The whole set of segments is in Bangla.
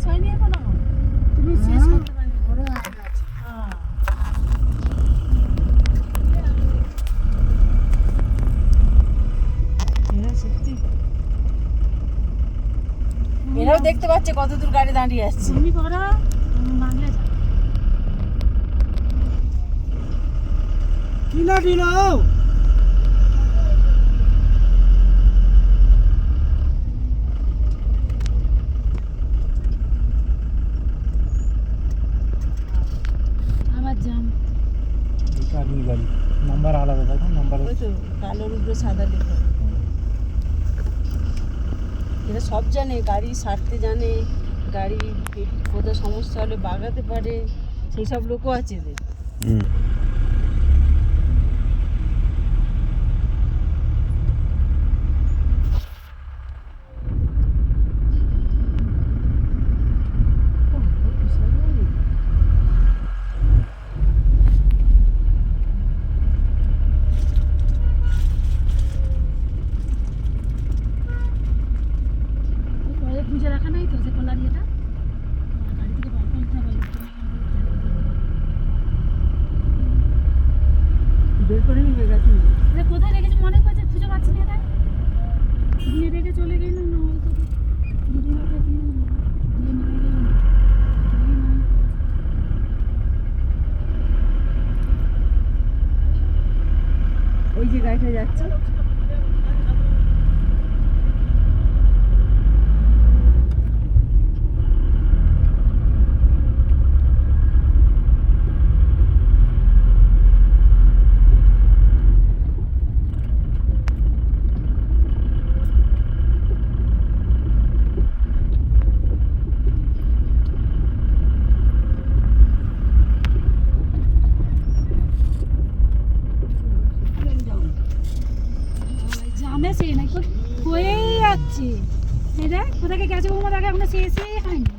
শেষ হয়নি এখনো? তুমি শেষ করতে পারবে বড় আছে। এরাও দেখতে পাচ্ছে কত দূর গাড়ি দাঁড়িয়ে আসছে। তুমি পড়া বাংলা যা টিলা টিলা আবার জাম। গাড়ি গাড়ি নাম্বার আলাদা দেখো নাম্বার ওই তো কালোর উপরে সাদা লেখা। এরা সব জানে, গাড়ি সারতে জানে, গাড়ি কোথাও সমস্যা হলে বাগাতে পারে, সেই সব লোকও আছে এদের। ওই বুঝে রাখা নাই তো সে কলার ইয়েটা গাড়ি থেকে বার করতে হবে। বের করে নিয়ে গেছে। এটা কোথায় রেখেছি মনে করছে, খুঁজে পাচ্ছি না। তাই দিয়ে রেখে চলে গেল না, হয়তো দিদি ওটা দিয়ে নিয়ে গেল। ওই যে গাড়িটা যাচ্ছে। জামে সে নাই হয়েই যাচ্ছে। এটা কোথাকে গেছে বৌমা, তাকে এখনো শেষই হয়নি।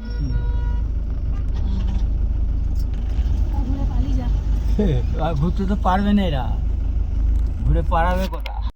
ঘুরে পালিয়ে যা। ঘুরতে তো পারবে না এরা, ঘুরে পারাবে কোথায়?